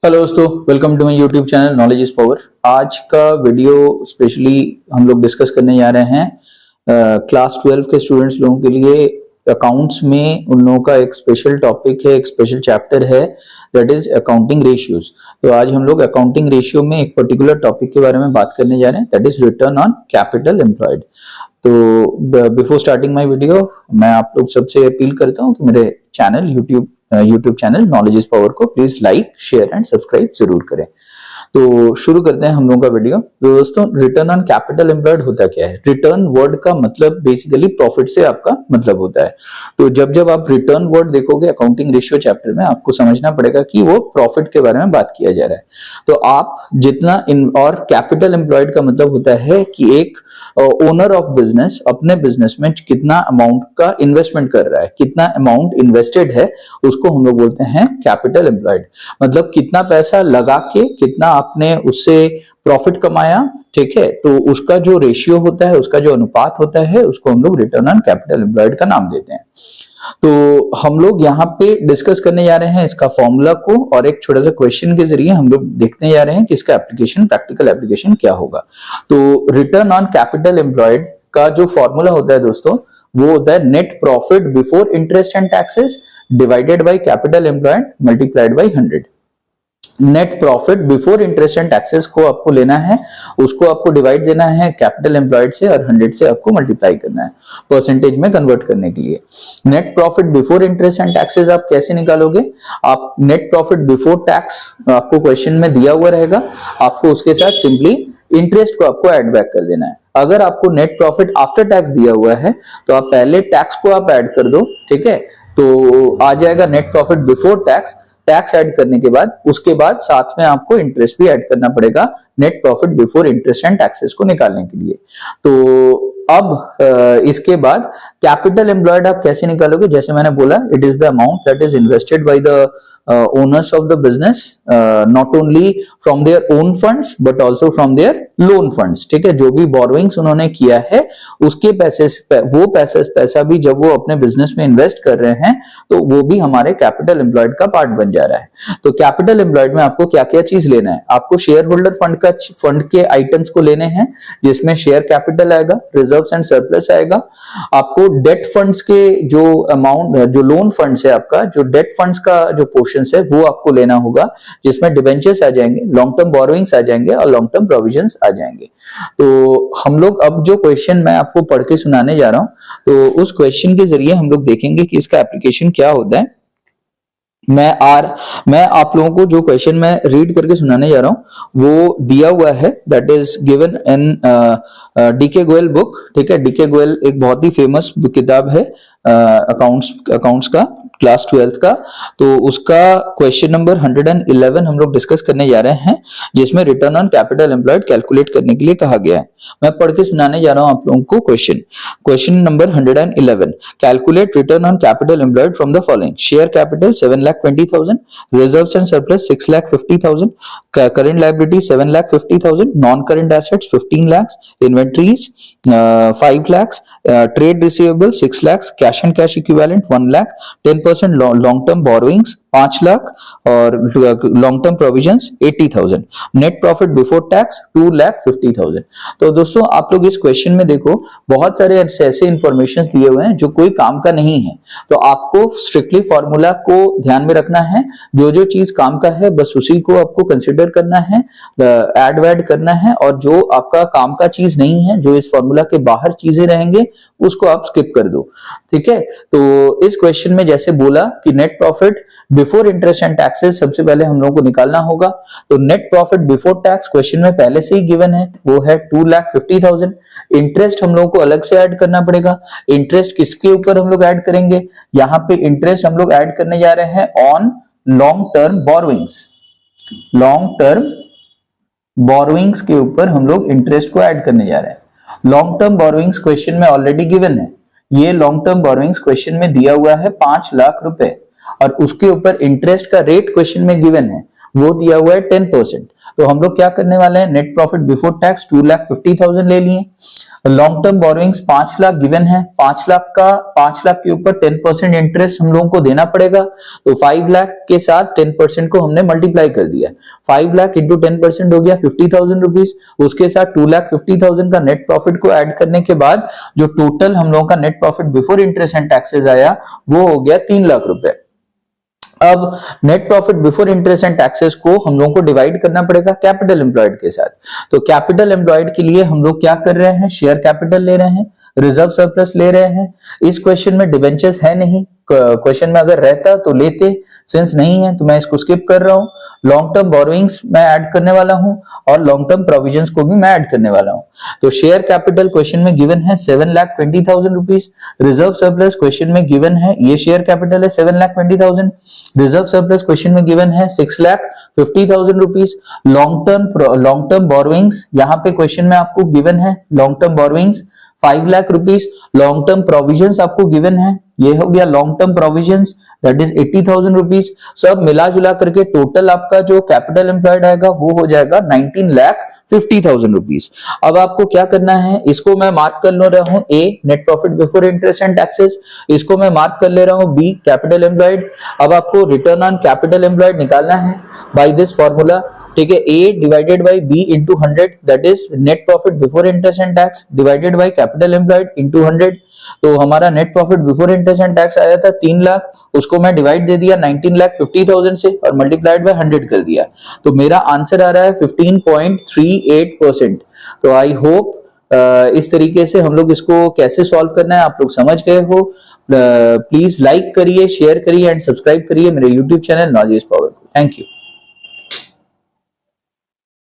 Hello दोस्तों, welcome to my YouTube channel knowledge is power. आज का वीडियो स्पेशली हम लोग डिस्कस करने जा रहे हैं क्लास 12 के स्टूडेंट्स लोगों के लिए। अकाउंट्स में उन लोगों का एक स्पेशल टॉपिक है, एक स्पेशल चैप्टर है, दैट इज अकाउंटिंग रेशियोज। तो आज हम लोग अकाउंटिंग रेशियो में एक पर्टिकुलर टॉपिक के बारे में बात करने जा रहे हैं, that is return on capital employed. तो बिफोर स्टार्टिंग माय वीडियो, मैं आप लोग सबसे अपील करता हूँ कि मेरे channel YouTube channel knowledge is power को please like, share and subscribe जरूर करें। तो शुरू करते हैं हम लोगों का वीडियो। तो दोस्तों, रिटर्न ऑन कैपिटल एम्प्लॉयड होता क्या है? रिटर्न वर्ड का मतलब बेसिकली प्रॉफिट से आपका मतलब होता है। तो जब जब आप रिटर्न वर्ड देखोगे अकाउंटिंग रेशियो चैप्टर में, आपको समझना पड़ेगा कि वो प्रॉफिट के बारे में बात किया जा रहा है। तो आप जितना और कैपिटल एम्प्लॉयड का मतलब होता है कि एक ओनर ऑफ बिजनेस अपने बिजनेस में कितना अमाउंट का इन्वेस्टमेंट कर रहा है, कितना अमाउंट इन्वेस्टेड है, उसको हम लोग बोलते हैं कैपिटल एम्प्लॉयड। मतलब कितना पैसा लगा के कितना आपने उससे प्रॉफिट कमाया, ठीक है। तो उसका जो रेशियो होता है, उसका जो अनुपात होता है, उसको हम लोग रिटर्न ऑन कैपिटल एम्प्लॉयड का नाम देते हैं। तो हम लोग यहाँ पे डिस्कस करने जा रहे हैं इसका फॉर्मूला को, और एक छोटा सा क्वेश्चन के जरिए हम लोग देखने जा रहे हैं कि इसका एप्लीकेशन, प्रैक्टिकल एप्लीकेशन क्या होगा। तो रिटर्न ऑन कैपिटल एम्प्लॉयड का जो फॉर्मूला होता है दोस्तों, वो होता है net profit before interest and taxes divided by capital employed multiplied by 100। Net profit before interest and taxes को आपको लेना है, उसको आपको डिवाइड देना है कैपिटल एम्प्लॉयड से, और 100 से आपको मल्टीप्लाई करना है परसेंटेज में कन्वर्ट करने के लिए। Net profit before interest and taxes आप कैसे निकालोगे? आप नेट प्रॉफिट बिफोर टैक्स आपको क्वेश्चन में दिया हुआ रहेगा, आपको उसके साथ सिंपली इंटरेस्ट को आपको ऐड बैक कर देना है। अगर आपको नेट प्रॉफिट आफ्टर टैक्स दिया हुआ है तो आप पहले टैक्स को आप ऐड कर दो, ठीक है। तो आ जाएगा net profit before tax. Tax add करने के बाद उसके बाद साथ में आपको इंटरेस्ट भी ऐड करना पड़ेगा net profit before interest and taxes को निकालने के लिए। तो अब इसके बाद कैपिटल एम्प्लॉयड आप कैसे निकालोगे? जैसे मैंने बोला, it is the amount that is invested by the owners of the business, not only from their own funds but also from there loan funds, ठीक है। जो भी बोरोइंग्स उन्होंने किया है उसके पैसा भी जब वो अपने बिजनेस में इन्वेस्ट कर रहे हैं तो वो भी हमारे कैपिटल एम्प्लॉयड का पार्ट बन जा रहा है। तो कैपिटल एम्प्लॉयड में आपको क्या क्या चीज लेना है? आपको शेयर होल्डर फंड के आइटम्स को लेने हैं, जिसमें शेयर कैपिटल आएगा, रिजर्व्स एंड सरप्लस आएगा। आपको डेट फंड्स के जो अमाउंट, जो लोन फंड्स है आपका, जो डेट फंड्स का जो पोर्शन है वो आपको लेना होगा, जिसमें डिबेंचर्स आ जाएंगे, लॉन्ग टर्म बोरोइंग्स आ जाएंगे और लॉन्ग टर्म प्रोविजंस आ जाएंगे। तो हम लोग अब जो क्वेश्चन मैं आपको पढ़ के सुनाने जा रहा हूं, तो उस क्वेश्चन के जरिए हम लोग देखेंगे कि इसका एप्लीकेशन क्या होता है। मैं आप लोगों को जो क्वेश्चन मैं रीड करके सुनाने जा रहा हूं वो दिया हुआ है, that is given in DK Goyal book, ठीक है। डीके गोयल एक बहुत ही फेमस किताब है अकाउंट्स का, क्लास 12 का। तो उसका क्वेश्चन नंबर 111 हम लोग डिस्कस करने जा रहे हैं, जिसमें return on capital employed calculate करने के लिए कहा गया है। मैं पढ़ के सुनाने जा रहा हूं आप लोगों को question number 111। Calculate return on capital employed from the following: share capital 7,20,000, reserves and surplus 6,50,000, current liability 7,50,000, non current assets 15 lakh, inventories 5 lakh, trade receivable 6 lakh, cash and cash equivalent 1 lakh, 10% long term borrowings 5 lakh और long term provisions 80,000। Net profit before tax 2,50,000। तो दोस्तों, आप लोग इस question में देखो, बहुत सारे ऐसे इंफॉर्मेशन दिए हुए हैं जो कोई काम का नहीं है। तो आपको स्ट्रिक्टली फॉर्मूला को ध्यान में रखना है, जो जो चीज काम का है बस उसी को आपको कंसिडर करना है, ऐड वैड करना है, और जो आपका काम का चीज नहीं है, जो इस फॉर्मूला के बाहर चीजें रहेंगे, उसको आप स्किप कर दो, ठीक है। तो इस क्वेश्चन में जैसे बोला कि net profit before interest and taxes सबसे पहले हम लोगों को निकालना होगा। तो net profit before tax question में पहले से ही गिवन है, वो है 2,50,000। इंटरेस्ट हम लोगों को अलग से ऐड करना पड़ेगा। इंटरेस्ट किसके ऊपर हम लोग ऐड करेंगे? यहाँ पे इंटरेस्ट हम लोग ऐड करने जा रहे हैं on long term borrowings. Long term borrowings के ऊपर हम लोग इंटरेस्ट को ऐड करने जा रहे हैं। लॉन्ग टर्म बोरोइंग्स क्वेश्चन में ऑलरेडी गिवन है। ये लॉन्ग टर्म बोरोइंग्स क्वेश्चन में दिया हुआ है 5 लाख रुपए, और उसके ऊपर इंटरेस्ट का रेट क्वेश्चन में गिवन है, वो दिया हुआ है 10%। तो हम लोग क्या करने वाले हैं, नेट प्रॉफिट बिफोर टैक्स 2,50,000 ले लिए। Long term borrowings 5 lakh given है, 5 लाख के ऊपर 10% इंटरेस्ट हम लोगों को देना पड़ेगा, तो 5 लाख के साथ 10% को हमने मल्टीप्लाई कर दिया। 5 लाख इंटू 10% हो गया 50,000 रुपीज, उसके साथ 2,50,000 का नेट प्रॉफिट को ऐड करने के बाद जो टोटल हम लोगों का net profit before interest and taxes आया वो हो गया 3 लाख रुपए। अब net profit before interest and taxes को हम लोगों को डिवाइड करना पड़ेगा कैपिटल एम्प्लॉयड के साथ। तो कैपिटल एम्प्लॉयड के लिए हम लोग क्या कर रहे हैं, शेयर कैपिटल ले रहे हैं, रिजर्व सरप्लस ले रहे हैं। इस क्वेश्चन में डिबेंचर्स है नहीं, क्वेश्चन में अगर रहता तो लेते, सिंस नहीं है तो मैं इसको स्किप कर रहा हूं। लॉन्ग टर्म बोरोइंग्स मैं ऐड करने वाला हूं और लॉन्ग टर्म प्रोविजंस को भी मैं ऐड करने वाला हूं। तो शेयर कैपिटल क्वेश्चन में गिवन है 7,20,000 रुपीज, रिजर्व सरप्लस क्वेश्चन में गिवन है, ये शेयर कैपिटल है 7,20,000, रिजर्व सरप्लस क्वेश्चन में गिवन है 6,50,000 रुपीज। लॉन्ग टर्म बोरोइंग्स यहाँ पे क्वेश्चन में आपको गिवन है, long term borrowings 5 lakh rupees. Long term provisions आपको गिवन है, ये हो गया long term provisions, that is 80,000 rupees. सब मिला जुला करके टोटल आपका जो कैपिटल एम्प्लॉयड आएगा वो हो जाएगा 19,50,000 रुपीज। अब आपको क्या करना है, इसको मैं मार्क कर ले रहा हूं A, net profit before interest and taxes, इसको मैं मार्क कर ले रहा हूं बी, कैपिटल एम्प्लॉयड। अब आपको रिटर्न ऑन कैपिटल एम्प्लॉयड निकालना है बाय दिस फॉर्मूला, ठीक है, A divided by B into 100, that is net profit before interest and tax divided by capital employed into 100। तो हमारा net profit before interest and tax आया था 3 लाख, उसको मैं डिवाइड दे दिया 19,50,000 से और मल्टीप्लाइड बाय 100 कर दिया, तो मेरा आंसर आ रहा है 15.38%। तो आई होप इस तरीके से हम लोग इसको कैसे सॉल्व करना है आप लोग समझ गए हो। प्लीज लाइक करिए, शेयर करिए एंड सब्सक्राइब करिए मेरे YouTube channel knowledge is power को। Thank you.